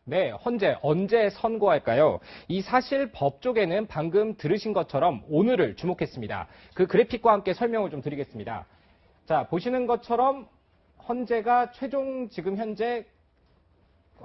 네, 언제 선고할까요? 이 사실 법조계는 방금 들으신 것처럼 오늘을 주목했습니다. 그 그래픽과 함께 설명을 좀 드리겠습니다. 자, 보시는 것처럼 헌재가 지금 현재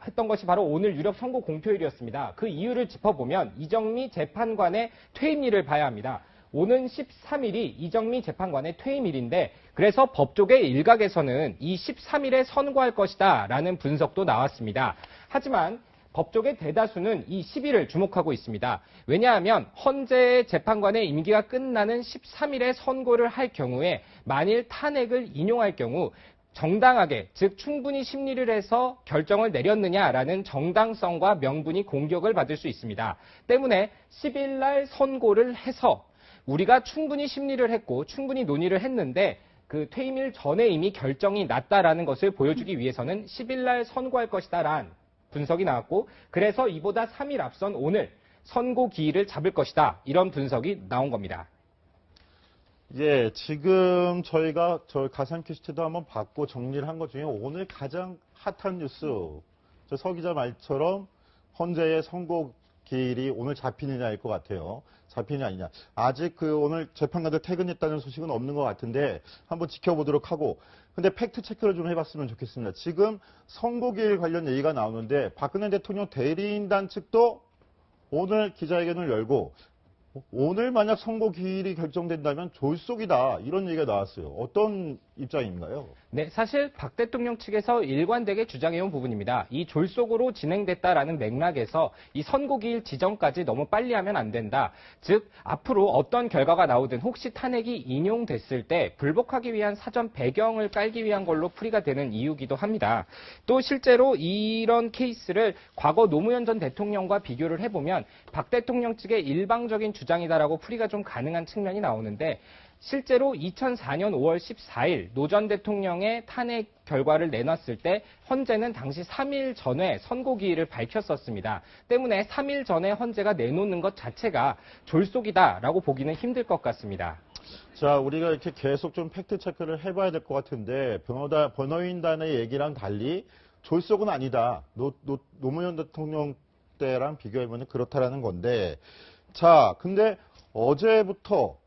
했던 것이 바로 오늘 유력 선고 공표일이었습니다. 그 이유를 짚어보면 이정미 재판관의 퇴임일을 봐야 합니다. 오는 13일이 이정미 재판관의 퇴임일인데 그래서 법조계 일각에서는 이 13일에 선고할 것이다 라는 분석도 나왔습니다. 하지만 법조계 대다수는 이 10일을 주목하고 있습니다. 왜냐하면 헌재 재판관의 임기가 끝나는 13일에 선고를 할 경우에 만일 탄핵을 인용할 경우 정당하게, 즉 충분히 심리를 해서 결정을 내렸느냐라는 정당성과 명분이 공격을 받을 수 있습니다. 때문에 10일 날 선고를 해서 우리가 충분히 심리를 했고 충분히 논의를 했는데 그 퇴임일 전에 이미 결정이 났다라는 것을 보여주기 위해서는 10일 날 선고할 것이다라는 분석이 나왔고 그래서 이보다 3일 앞선 오늘 선고 기일을 잡을 것이다. 이런 분석이 나온 겁니다. 예, 지금 저희가 가상 퀴즈도 한번 받고 정리를 한 것 중에 오늘 가장 핫한 뉴스, 서 기자 말처럼 헌재의 선고 기일이 오늘 잡히느냐일 것 같아요. 잡히느냐 아니냐. 아직 오늘 재판관들 퇴근했다는 소식은 없는 것 같은데 한번 지켜보도록 하고. 근데 팩트 체크를 좀 해봤으면 좋겠습니다. 지금 선고기일 관련 얘기가 나오는데 박근혜 대통령 대리인단 측도 오늘 기자회견을 열고 오늘 만약 선고 기일이 결정된다면 졸속이다 이런 얘기가 나왔어요. 어떤 입장인가요? 네, 사실 박 대통령 측에서 일관되게 주장해온 부분입니다. 이 졸속으로 진행됐다라는 맥락에서 이 선고 기일 지정까지 너무 빨리 하면 안 된다. 즉 앞으로 어떤 결과가 나오든 혹시 탄핵이 인용됐을 때 불복하기 위한 사전 배경을 깔기 위한 걸로 풀이가 되는 이유기도 합니다. 또 실제로 이런 케이스를 과거 노무현 전 대통령과 비교를 해보면 박 대통령 측의 일방적인 주장이다라고 풀이가 좀 가능한 측면이 나오는데 실제로 2004년 5월 14일 노 전 대통령의 탄핵 결과를 내놨을 때 헌재는 당시 3일 전에 선고 기일을 밝혔었습니다. 때문에 3일 전에 헌재가 내놓는 것 자체가 졸속이다라고 보기는 힘들 것 같습니다. 자, 우리가 이렇게 계속 좀 팩트 체크를 해봐야 될 것 같은데 변호인단의 얘기랑 달리 졸속은 아니다. 노무현 대통령 때랑 비교해보면 그렇다라는 건데 자, 근데 어제부터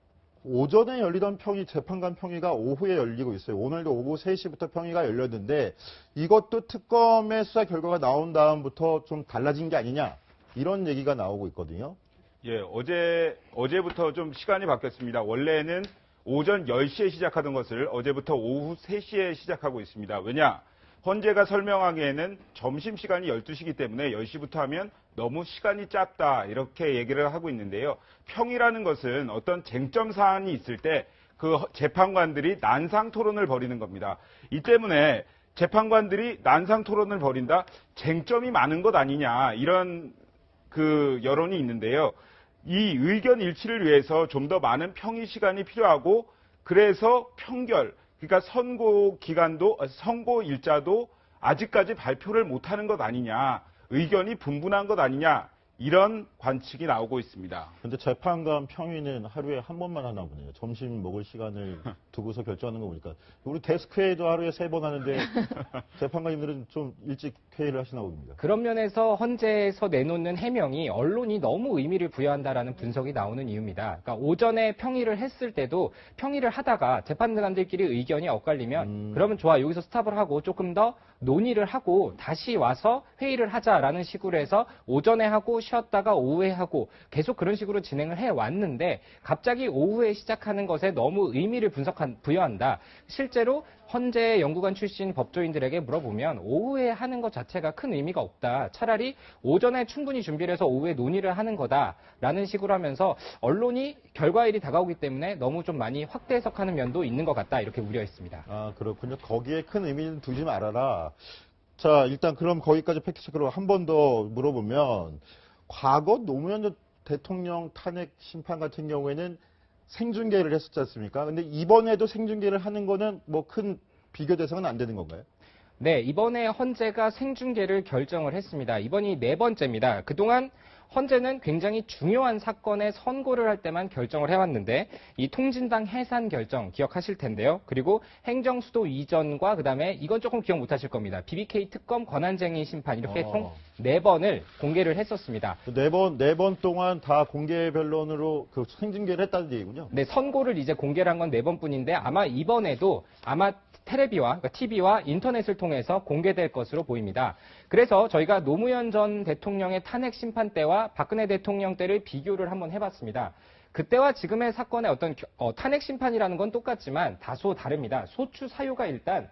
오전에 열리던 재판관 평의가 오후에 열리고 있어요. 오늘도 오후 3시부터 평의가 열렸는데 이것도 특검의 수사 결과가 나온 다음부터 좀 달라진 게 아니냐 이런 얘기가 나오고 있거든요. 예, 어제부터 좀 시간이 바뀌었습니다. 원래는 오전 10시에 시작하던 것을 어제부터 오후 3시에 시작하고 있습니다. 왜냐? 헌재가 설명하기에는 점심시간이 12시이기 때문에 10시부터 하면 너무 시간이 짧다 이렇게 얘기를 하고 있는데요. 평이라는 것은 어떤 쟁점 사안이 있을 때 그 재판관들이 난상 토론을 벌이는 겁니다. 이 때문에 재판관들이 난상 토론을 벌인다? 쟁점이 많은 것 아니냐 이런 여론이 있는데요. 이 의견 일치를 위해서 좀 더 많은 평의 시간이 필요하고 그래서 그러니까 선고 일자도 아직까지 발표를 못하는 것 아니냐, 의견이 분분한 것 아니냐, 이런 관측이 나오고 있습니다. 근데 재판관 평의는 하루에 한 번만 하나 보네요. 점심 먹을 시간을 두고서 결정하는 거 보니까. 우리 데스크 회의도 하루에 3번 하는데 재판관님들은 좀 일찍 회의를 하시나 봅니다. 그런 면에서 헌재에서 내놓는 해명이 언론이 너무 의미를 부여한다라는 분석이 나오는 이유입니다. 그러니까 오전에 평의를 했을 때도 평의를 하다가 재판관들끼리 의견이 엇갈리면 그러면 좋아, 여기서 스탑을 하고 조금 더 논의를 하고 다시 와서 회의를 하자라는 식으로 해서 오전에 하고 쉬었다가 오후에 하고 계속 그런 식으로 진행을 해왔는데 갑자기 오후에 시작하는 것에 너무 의미를 부여한다. 실제로 헌재 연구관 출신 법조인들에게 물어보면 오후에 하는 것 자체가 큰 의미가 없다. 차라리 오전에 충분히 준비를 해서 오후에 논의를 하는 거다라는 식으로 하면서 언론이 결과일이 다가오기 때문에 너무 좀 많이 확대 해석하는 면도 있는 것 같다. 이렇게 우려했습니다. 아, 그렇군요. 거기에 큰 의미는 두지 말아라. 자, 일단 그럼 거기까지 팩트체크로 한 번 더 물어보면 과거 노무현 대통령 탄핵 심판 같은 경우에는 생중계를 했었지 않습니까? 근데 이번에도 생중계를 하는 거는 뭐 큰 비교 대상은 안 되는 건가요? 네, 이번에 헌재가 생중계를 결정을 했습니다. 이번이 4번째입니다. 그동안 헌재는 굉장히 중요한 사건의 선고를 할 때만 결정을 해왔는데 이 통진당 해산 결정 기억하실 텐데요. 그리고 행정수도 이전과 그다음에 이건 조금 기억 못하실 겁니다. BBK 특검 권한쟁의 심판 이렇게 총 4번을 공개를 했었습니다. 네 번 동안 다 공개 변론으로 그 생중계를 했다는 얘기군요. 네, 선고를 이제 공개를 한 건 4번뿐인데 아마 이번에도 아마 테레비와 그러니까 TV와 인터넷을 통해서 공개될 것으로 보입니다. 그래서 저희가 노무현 전 대통령의 탄핵 심판 때와 박근혜 대통령 때를 비교를 한번 해봤습니다. 그때와 지금의 사건의 어떤 탄핵 심판이라는 건 똑같지만 다소 다릅니다. 소추 사유가 일단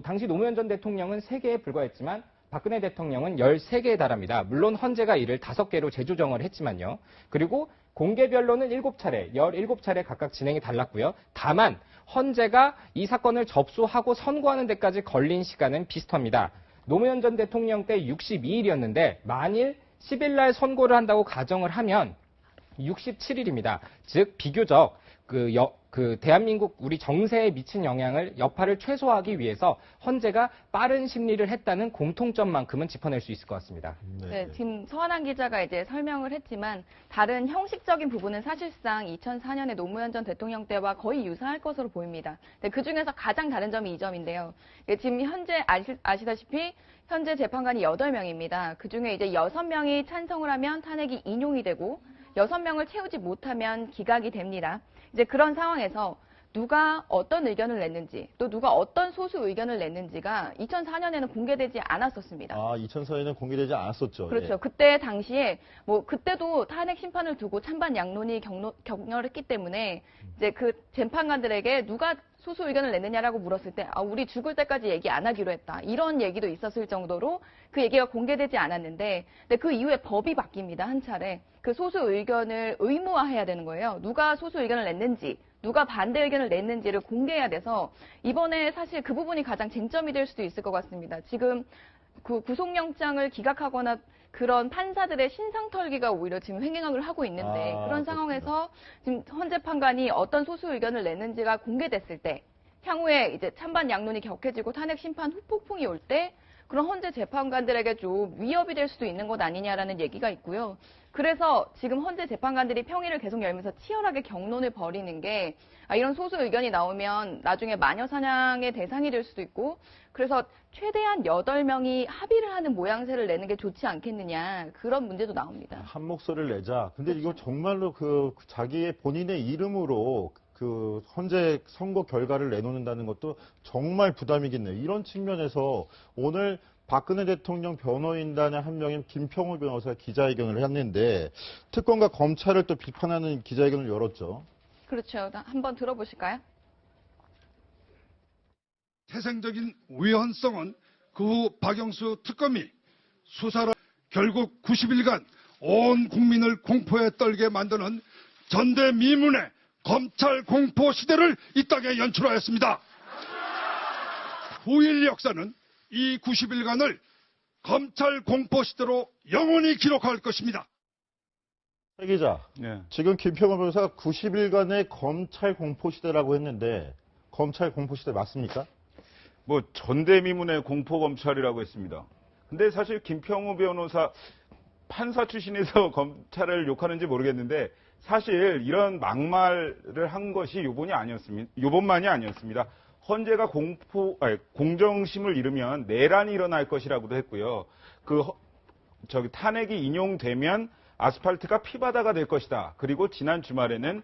당시 노무현 전 대통령은 3개에 불과했지만 박근혜 대통령은 13개에 달합니다. 물론 헌재가 이를 5개로 재조정을 했지만요. 그리고 공개 변론은 7차례, 17차례 각각 진행이 달랐고요. 다만 헌재가 이 사건을 접수하고 선고하는 데까지 걸린 시간은 비슷합니다. 노무현 전 대통령 때 62일이었는데 만일 10일 날 선고를 한다고 가정을 하면 67일입니다. 즉 비교적 대한민국 우리 정세에 미친 여파를 최소화하기 위해서 헌재가 빠른 심리를 했다는 공통점만큼은 짚어낼 수 있을 것 같습니다. 네, 지금 서한한 기자가 이제 설명을 했지만 다른 형식적인 부분은 사실상 2004년에 노무현 전 대통령 때와 거의 유사할 것으로 보입니다. 네, 그 중에서 가장 다른 점이 이 점인데요. 지금 현재 아시다시피 현재 재판관이 8명입니다. 그 중에 이제 6명이 찬성을 하면 탄핵이 인용이 되고 6명을 채우지 못하면 기각이 됩니다. 이제 그런 상황에서 누가 어떤 의견을 냈는지 또 누가 어떤 소수 의견을 냈는지가 2004년에는 공개되지 않았었습니다. 2004년에는 공개되지 않았었죠. 그렇죠. 예. 그때 당시에 그때도 탄핵 심판을 두고 찬반 양론이 격렬했기 때문에 이제 그 재판관들에게 누가 소수 의견을 냈느냐라고 물었을 때 우리 죽을 때까지 얘기 안 하기로 했다. 이런 얘기도 있었을 정도로 그 얘기가 공개되지 않았는데 근데 그 이후에 법이 바뀝니다. 한 차례. 그 소수 의견을 의무화해야 되는 거예요. 누가 소수 의견을 냈는지 누가 반대 의견을 냈는지를 공개해야 돼서 이번에 사실 그 부분이 가장 쟁점이 될 수도 있을 것 같습니다. 지금 그 구속영장을 기각하거나 그런 판사들의 신상털기가 오히려 지금 횡행을 하고 있는데 그런 상황에서 지금 헌재 판관이 어떤 소수 의견을 냈는지가 공개됐을 때 향후에 이제 찬반 양론이 격해지고 탄핵 심판 후폭풍이 올 때 그런 헌재 재판관들에게 좀 위협이 될 수도 있는 것 아니냐라는 얘기가 있고요. 그래서 지금 헌재 재판관들이 평일을 계속 열면서 치열하게 격론을 벌이는 게 이런 소수 의견이 나오면 나중에 마녀 사냥의 대상이 될 수도 있고 그래서 최대한 8명이 합의를 하는 모양새를 내는 게 좋지 않겠느냐 그런 문제도 나옵니다. 한 목소리를 내자. 근데 이거 정말로 자기의 본인의 이름으로 그 헌재 선고 결과를 내놓는다는 것도 정말 부담이겠네요. 이런 측면에서 오늘 박근혜 대통령 변호인단의 한 명인 김평우 변호사가 기자회견을 했는데 특검과 검찰을 또 비판하는 기자회견을 열었죠. 그렇죠. 한번 들어보실까요? 태생적인 위헌성은 그 후 박영수 특검이 수사를 결국 90일간 온 국민을 공포에 떨게 만드는 전대미문의 검찰 공포 시대를 이 땅에 연출하였습니다. 9.1 역사는 이 90일간을 검찰 공포 시대로 영원히 기록할 것입니다. 새 기자, 네. 지금 김평우 변호사가 90일간의 검찰 공포 시대라고 했는데 검찰 공포 시대 맞습니까? 전대미문의 공포 검찰이라고 했습니다. 근데 사실 김평우 변호사 판사 출신에서 검찰을 욕하는지 모르겠는데 사실 이런 막말을 한 것이 요번만이 아니었습니다. 헌재가 공정심을 잃으면 내란이 일어날 것이라고도 했고요. 탄핵이 인용되면 아스팔트가 피바다가 될 것이다. 그리고 지난 주말에는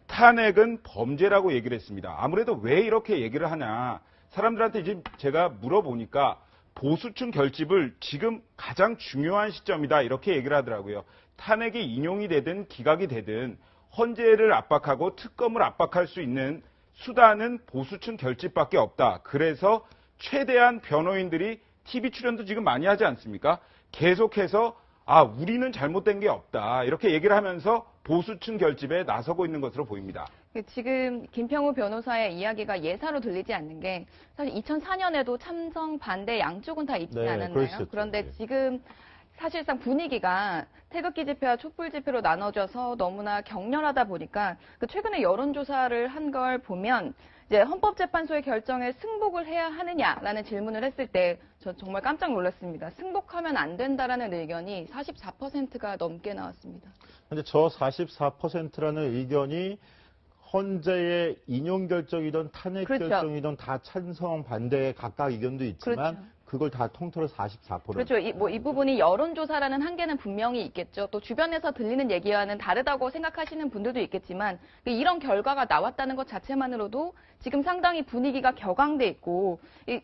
탄핵은 범죄라고 얘기를 했습니다. 아무래도 왜 이렇게 얘기를 하냐. 사람들한테 이제 제가 물어보니까 보수층 결집을 지금 가장 중요한 시점이다. 이렇게 얘기를 하더라고요. 탄핵이 인용이 되든 기각이 되든 헌재를 압박하고 특검을 압박할 수 있는 수단은 보수층 결집밖에 없다. 그래서 최대한 변호인들이 TV 출연도 지금 많이 하지 않습니까? 계속해서 우리는 잘못된 게 없다. 이렇게 얘기를 하면서 보수층 결집에 나서고 있는 것으로 보입니다. 지금 김평우 변호사의 이야기가 예사로 들리지 않는 게 사실 2004년에도 참성 반대 양쪽은 다 있지 않았나요? 그런데 지금 사실상 분위기가 태극기 집회와 촛불 집회로 나눠져서 너무나 격렬하다 보니까 최근에 여론조사를 한 걸 보면 이제 헌법재판소의 결정에 승복을 해야 하느냐라는 질문을 했을 때 저 정말 깜짝 놀랐습니다. 승복하면 안 된다라는 의견이 44%가 넘게 나왔습니다. 근데 저 44%라는 의견이 헌재의 인용 결정이든 탄핵 그렇죠. 결정이든 다 찬성 반대 각각 의견도 있지만 그렇죠. 그걸 다 통틀어 44%. 그렇죠. 이 부분이 여론조사라는 한계는 분명히 있겠죠. 또 주변에서 들리는 얘기와는 다르다고 생각하시는 분들도 있겠지만 이런 결과가 나왔다는 것 자체만으로도 지금 상당히 분위기가 격앙돼 있고 이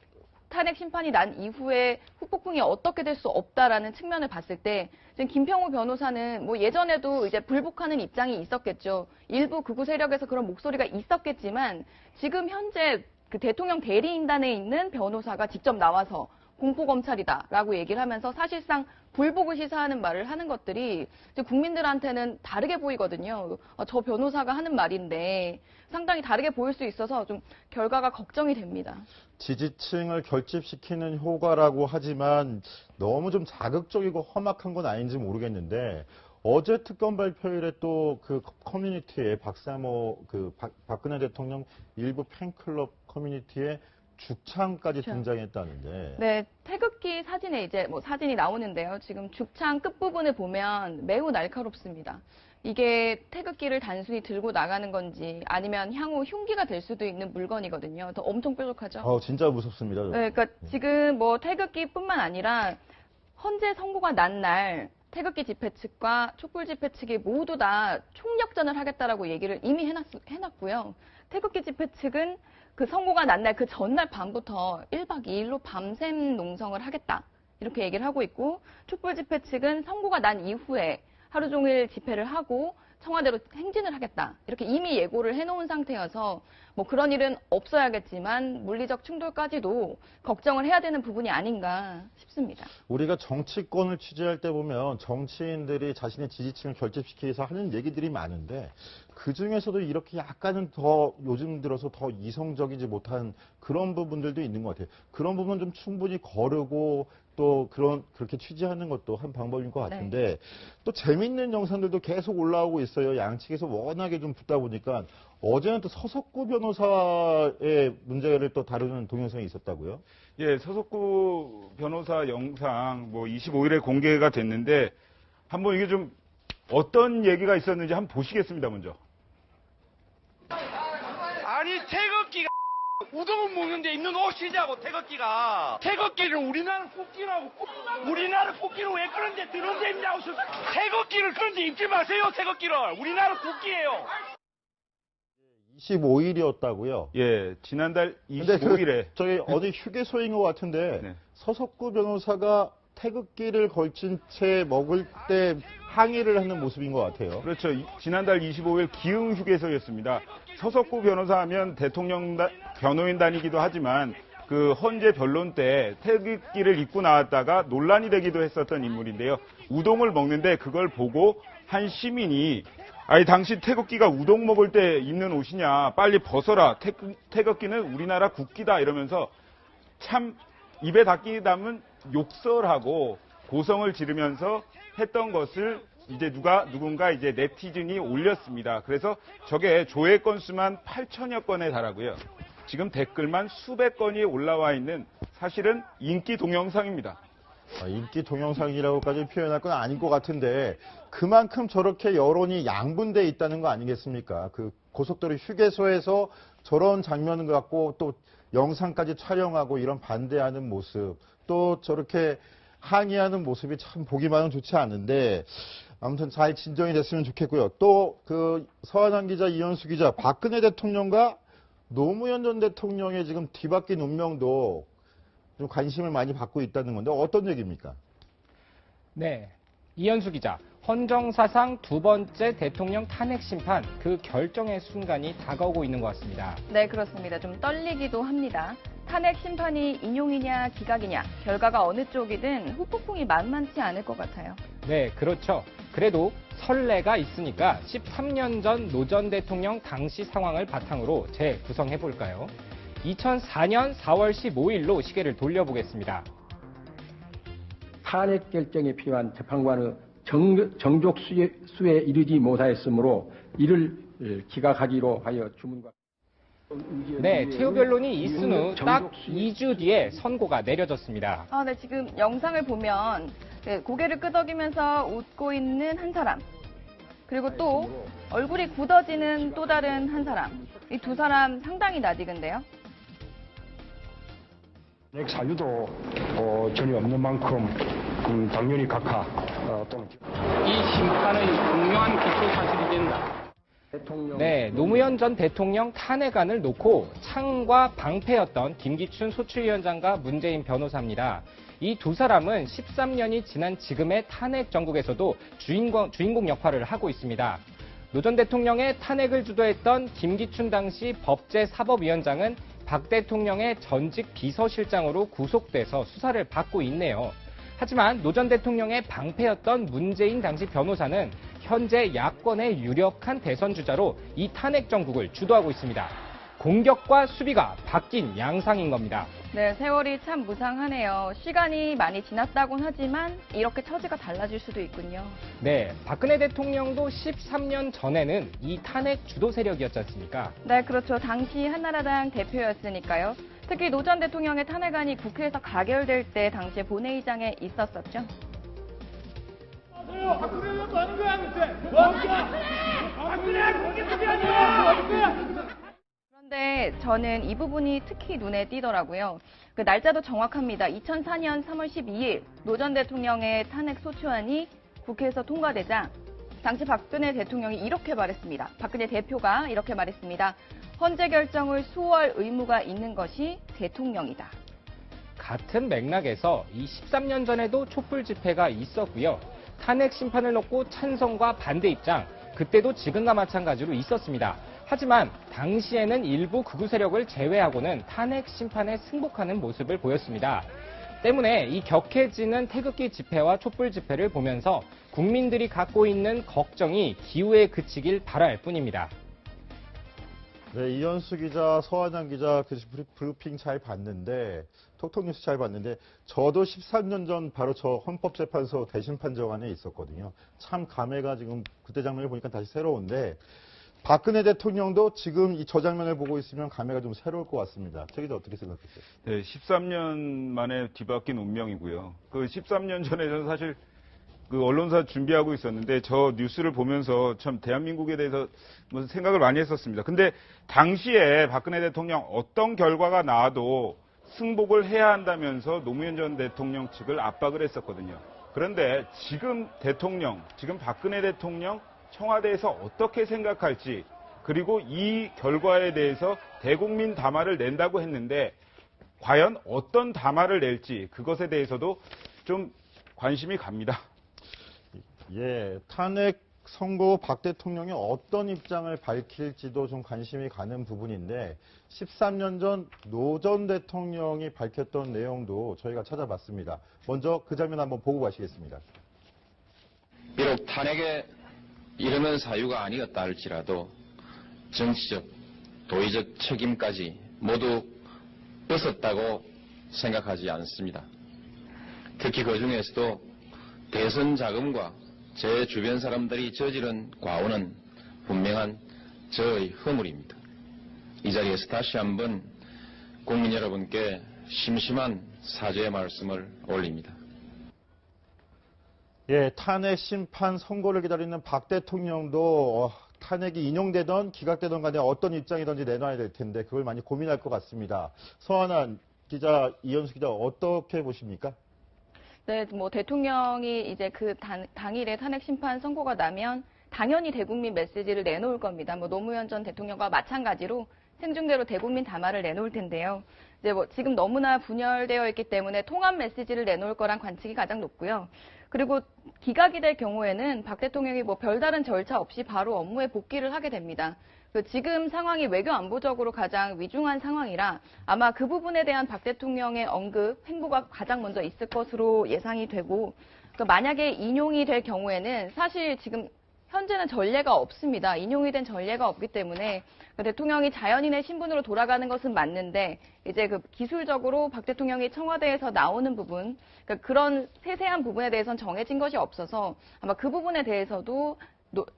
탄핵 심판이 난 이후에 후폭풍이 어떻게 될 수 없다라는 측면을 봤을 때 지금 김평우 변호사는 뭐 예전에도 이제 불복하는 입장이 있었겠죠. 일부 극우 세력에서 그런 목소리가 있었겠지만 지금 현재 그 대통령 대리인단에 있는 변호사가 직접 나와서 공포검찰이다라고 얘기를 하면서 사실상 불복을 시사하는 말을 하는 것들이 이제 국민들한테는 다르게 보이거든요. 저 변호사가 하는 말인데 상당히 다르게 보일 수 있어서 좀 결과가 걱정이 됩니다. 지지층을 결집시키는 효과라고 하지만 너무 좀 자극적이고 험악한 건 아닌지 모르겠는데 어제 특검 발표일에 또 그 커뮤니티에 박사모 박근혜 대통령 일부 팬클럽 커뮤니티에 죽창까지 그렇죠. 등장했다는데. 네, 태극기 사진에 이제 뭐 사진이 나오는데요. 지금 죽창 끝부분을 보면 매우 날카롭습니다. 이게 태극기를 단순히 들고 나가는 건지 아니면 향후 흉기가 될 수도 있는 물건이거든요. 더 엄청 뾰족하죠. 진짜 무섭습니다. 네, 그러니까 지금 뭐 태극기뿐만 아니라 헌재 선고가 난 날 태극기 집회 측과 촛불 집회 측이 모두 다 총력전을 하겠다라고 얘기를 이미 해놨고요. 태극기 집회 측은 그 선고가 난 날 그 전날 밤부터 1박 2일로 밤샘 농성을 하겠다. 이렇게 얘기를 하고 있고 촛불 집회 측은 선고가 난 이후에 하루 종일 집회를 하고 청와대로 행진을 하겠다. 이렇게 이미 예고를 해놓은 상태여서 뭐 그런 일은 없어야겠지만 물리적 충돌까지도 걱정을 해야 되는 부분이 아닌가 싶습니다. 우리가 정치권을 취재할 때 보면 정치인들이 자신의 지지층을 결집시키기 위해서 하는 얘기들이 많은데 그중에서도 이렇게 약간은 더 요즘 들어서 더 이성적이지 못한 그런 부분들도 있는 것 같아요. 그런 부분 좀 충분히 거르고 또 그렇게 취재하는 것도 한 방법인 것 같은데 또 재밌는 영상들도 계속 올라오고 있어요. 양측에서 워낙에 좀 붙다 보니까 어제는 또 서석구 변호사의 문제를 또 다루는 동영상이 있었다고요? 예, 서석구 변호사 영상 뭐 25일에 공개가 됐는데 한번 이게 좀 어떤 얘기가 있었는지 한번 보시겠습니다, 먼저. 아니 태극기가 우동은 먹는데 입는 옷이냐고 태극기가 태극기를 우리나라 국기라고 우리나라 국기를 왜 그런 데 드는 데 입냐고 태극기를 그런 데 입지 마세요. 태극기를 우리나라 국기예요. 25일이었다고요? 예, 지난달 근데 25일에 저기 어디 휴게소인 것 같은데 네. 서석구 변호사가 태극기를 걸친 채 먹을 때 항의를 하는 모습인 것 같아요. 그렇죠. 지난달 25일 기흥 휴게소였습니다. 서석구 변호사 하면 대통령 변호인단이기도 하지만 그 헌재 변론 때 태극기를 입고 나왔다가 논란이 되기도 했었던 인물인데요. 우동을 먹는데 그걸 보고 한 시민이 아니 당신 태극기가 우동 먹을 때 입는 옷이냐 빨리 벗어라 태극기는 우리나라 국기다 이러면서 참 입에 닿기 담은 욕설하고 고성을 지르면서 했던 것을 이제 누군가 이제 네티즌이 올렸습니다. 그래서 저게 조회 건수만 8천여 건에 달하고요. 지금 댓글만 수백 건이 올라와 있는 사실은 인기 동영상입니다. 인기 동영상이라고까지 표현할 건 아닌 것 같은데 그만큼 저렇게 여론이 양분돼 있다는 거 아니겠습니까? 그 고속도로 휴게소에서 저런 장면을 갖고 또 영상까지 촬영하고 이런 반대하는 모습 또 저렇게 항의하는 모습이 참 보기만은 좋지 않은데 아무튼 잘 진정이 됐으면 좋겠고요. 또 그 서한환 기자, 이현수 기자, 박근혜 대통령과 노무현 전 대통령의 지금 뒤바뀐 운명도 좀 관심을 많이 받고 있다는 건데 어떤 얘기입니까? 네, 이현수 기자. 헌정사상 두 번째 대통령 탄핵 심판 그 결정의 순간이 다가오고 있는 것 같습니다. 네, 그렇습니다. 좀 떨리기도 합니다. 탄핵 심판이 인용이냐 기각이냐 결과가 어느 쪽이든 후폭풍이 만만치 않을 것 같아요. 네, 그렇죠. 그래도 선례가 있으니까 13년 전 노 전 대통령 당시 상황을 바탕으로 재구성해 볼까요? 2004년 4월 15일로 시계를 돌려보겠습니다. 탄핵 결정에 필요한 재판관의 정족 수에 이르지 못하였으므로 이를 기각하기로 하여 주문과 네, 최후 변론이 있은 후 딱 2주 뒤에 선고가 내려졌습니다. 네, 지금 영상을 보면 고개를 끄덕이면서 웃고 있는 한 사람, 그리고 또 얼굴이 굳어지는 또 다른 한 사람. 이 두 사람 상당히 낯익은데요. 탄핵 사유도 전혀 없는 만큼 당연히 각하 또는 이 심판은 분명한 기초 사실이 된다. 네, 노무현 전 대통령 탄핵안을 놓고 창과 방패였던 김기춘 소추위원장과 문재인 변호사입니다. 이 두 사람은 13년이 지난 지금의 탄핵 정국에서도 주인공 역할을 하고 있습니다. 노 전 대통령의 탄핵을 주도했던 김기춘 당시 법제사법위원장은 박 대통령의 전직 비서실장으로 구속돼서 수사를 받고 있네요. 하지만 노 전 대통령의 방패였던 문재인 당시 변호사는 현재 야권의 유력한 대선 주자로 이 탄핵 정국을 주도하고 있습니다. 공격과 수비가 바뀐 양상인 겁니다. 네, 세월이 참 무상하네요. 시간이 많이 지났다곤 하지만 이렇게 처지가 달라질 수도 있군요. 네, 박근혜 대통령도 13년 전에는 이 탄핵 주도 세력이었지 않습니까? 네, 그렇죠. 당시 한나라당 대표였으니까요. 특히 노 전 대통령의 탄핵안이 국회에서 가결될 때 당시에 본회의장에 있었었죠. 그런데 저는 이 부분이 특히 눈에 띄더라고요. 그 날짜도 정확합니다. 2004년 3월 12일 노 전 대통령의 탄핵 소추안이 국회에서 통과되자 당시 박근혜 대통령이 이렇게 말했습니다. 박근혜 대표가 이렇게 말했습니다. 헌재 결정을 수호할 의무가 있는 것이 대통령이다. 같은 맥락에서 이 13년 전에도 촛불 집회가 있었고요. 탄핵 심판을 놓고 찬성과 반대 입장, 그때도 지금과 마찬가지로 있었습니다. 하지만 당시에는 일부 극우 세력을 제외하고는 탄핵 심판에 승복하는 모습을 보였습니다. 때문에 이 격해지는 태극기 집회와 촛불 집회를 보면서 국민들이 갖고 있는 걱정이 기우에 그치길 바랄 뿐입니다. 네, 이현수 기자, 서한양 기자 그 브리핑 잘 봤는데, 톡톡뉴스 잘 봤는데, 저도 13년 전 바로 저 헌법재판소 대심판정안에 있었거든요. 참 감회가 지금 그때 장면을 보니까 다시 새로운데, 박근혜 대통령도 지금 이 저 장면을 보고 있으면 감회가 좀 새로울 것 같습니다. 저기도 어떻게 생각하세요? 네, 13년 만에 뒤바뀐 운명이고요. 그 13년 전에 저는 사실 그 언론사 준비하고 있었는데 저 뉴스를 보면서 참 대한민국에 대해서 무슨 생각을 많이 했었습니다. 근데 당시에 박근혜 대통령 어떤 결과가 나와도 승복을 해야 한다면서 노무현 전 대통령 측을 압박을 했었거든요. 그런데 지금 박근혜 대통령 청와대에서 어떻게 생각할지, 그리고 이 결과에 대해서 대국민 담화를 낸다고 했는데 과연 어떤 담화를 낼지 그것에 대해서도 좀 관심이 갑니다. 예, 탄핵 선고 박 대통령이 어떤 입장을 밝힐지도 좀 관심이 가는 부분인데 13년 전 노 전 대통령이 밝혔던 내용도 저희가 찾아봤습니다. 먼저 그 장면 한번 보고 가시겠습니다. 비록 탄핵에 이르는 사유가 아니었다 할지라도 정치적, 도의적 책임까지 모두 벗었다고 생각하지 않습니다. 특히 그 중에서도 대선 자금과 제 주변 사람들이 저지른 과오는 분명한 저의 허물입니다. 이 자리에서 다시 한번 국민 여러분께 심심한 사죄의 말씀을 올립니다. 예, 탄핵 심판 선고를 기다리는 박 대통령도 탄핵이 인용되던 기각되던 간에 어떤 입장이든지 내놔야 될 텐데 그걸 많이 고민할 것 같습니다. 서한한 기자, 이현수 기자 어떻게 보십니까? 네, 뭐 대통령이 이제 그 당일에 탄핵 심판 선고가 나면 당연히 대국민 메시지를 내놓을 겁니다. 뭐 노무현 전 대통령과 마찬가지로 생중계로 대국민 담화를 내놓을 텐데요. 이제 뭐 지금 너무나 분열되어 있기 때문에 통합 메시지를 내놓을 거란 관측이 가장 높고요. 그리고 기각이 될 경우에는 박 대통령이 뭐 별다른 절차 없이 바로 업무에 복귀를 하게 됩니다. 지금 상황이 외교 안보적으로 가장 위중한 상황이라 아마 그 부분에 대한 박 대통령의 언급, 행보가 가장 먼저 있을 것으로 예상이 되고, 만약에 인용이 될 경우에는 사실 지금 현재는 전례가 없습니다. 인용이 된 전례가 없기 때문에 대통령이 자연인의 신분으로 돌아가는 것은 맞는데 이제 그 기술적으로 박 대통령이 청와대에서 나오는 부분, 그러니까 그런 세세한 부분에 대해서는 정해진 것이 없어서 아마 그 부분에 대해서도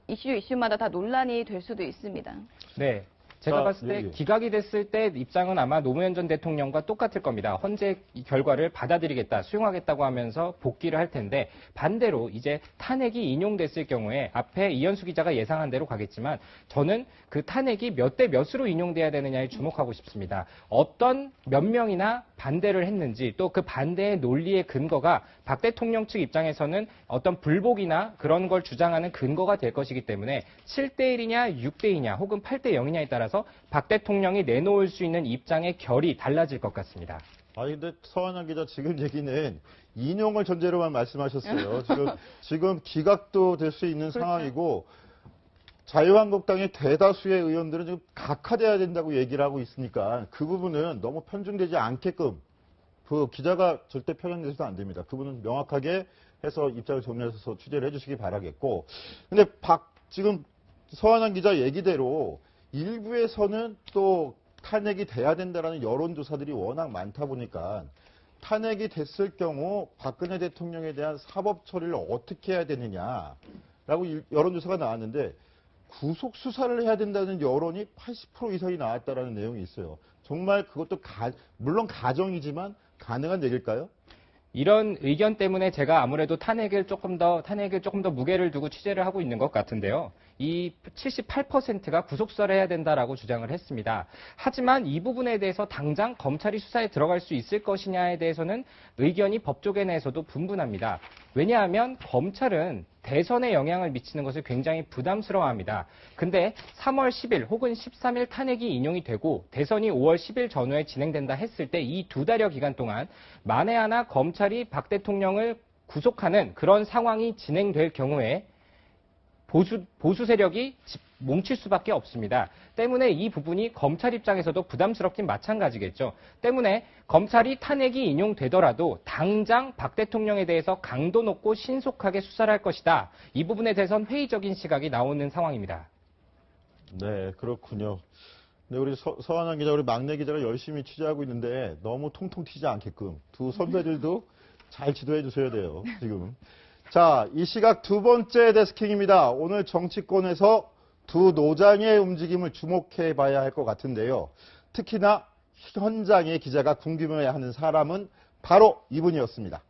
이슈마다 다 논란이 될 수도 있습니다. 네. 제가 자, 봤을 때 예. 기각이 됐을 때 입장은 아마 노무현 전 대통령과 똑같을 겁니다. 헌재 이 결과를 받아들이겠다, 수용하겠다고 하면서 복귀를 할 텐데 반대로 이제 탄핵이 인용됐을 경우에 앞에 이현수 기자가 예상한 대로 가겠지만 저는 그 탄핵이 몇 대 몇으로 인용돼야 되느냐에 주목하고 싶습니다. 어떤 몇 명이나 반대를 했는지 또 그 반대의 논리의 근거가 박 대통령 측 입장에서는 어떤 불복이나 그런 걸 주장하는 근거가 될 것이기 때문에 7대 1이냐 6대 2냐 혹은 8대 0이냐에 따라서 박 대통령이 내놓을 수 있는 입장의 결이 달라질 것 같습니다. 아니 근데 서한영 기자 지금 얘기는 인용을 전제로만 말씀하셨어요. 지금 기각도 될 수 있는 상황이고 자유한국당의 대다수의 의원들은 지금 각하돼야 된다고 얘기를 하고 있으니까 그 부분은 너무 편중되지 않게끔 그 기자가 절대 편향돼서는 안 됩니다. 그분은 명확하게 해서 입장을 정리해서 취재를 해주시기 바라겠고 근데 지금 서한영 기자 얘기대로 일부에서는 또 탄핵이 돼야 된다라는 여론조사들이 워낙 많다 보니까 탄핵이 됐을 경우 박근혜 대통령에 대한 사법 처리를 어떻게 해야 되느냐라고 여론조사가 나왔는데 구속 수사를 해야 된다는 여론이 80% 이상이 나왔다라는 내용이 있어요. 정말 그것도 물론 가정이지만 가능한 얘기일까요? 이런 의견 때문에 제가 아무래도 탄핵을 조금 더 무게를 두고 취재를 하고 있는 것 같은데요. 이 78%가 구속수사를 해야 된다라고 주장을 했습니다. 하지만 이 부분에 대해서 당장 검찰이 수사에 들어갈 수 있을 것이냐에 대해서는 의견이 법조계 내에서도 분분합니다. 왜냐하면 검찰은 대선에 영향을 미치는 것을 굉장히 부담스러워합니다. 근데 3월 10일 혹은 13일 탄핵이 인용이 되고 대선이 5월 10일 전후에 진행된다 했을 때 이 2달여 기간 동안 만에 하나 검찰이 박 대통령을 구속하는 그런 상황이 진행될 경우에 보수 세력이 뭉칠 수밖에 없습니다. 때문에 이 부분이 검찰 입장에서도 부담스럽긴 마찬가지겠죠. 때문에 검찰이 탄핵이 인용되더라도 당장 박 대통령에 대해서 강도 높고 신속하게 수사를 할 것이다. 이 부분에 대해서는 회의적인 시각이 나오는 상황입니다. 네, 그렇군요. 네, 우리 서한영 기자, 우리 막내 기자가 열심히 취재하고 있는데 너무 통통 튀지 않게끔 두 선배들도 잘 지도해 주셔야 돼요, 지금. 자, 이 시각 두 번째 데스킹입니다. 오늘 정치권에서 두 노장의 움직임을 주목해 봐야 할 것 같은데요. 특히나 현장의 기자가 궁금해하는 사람은 바로 이분이었습니다.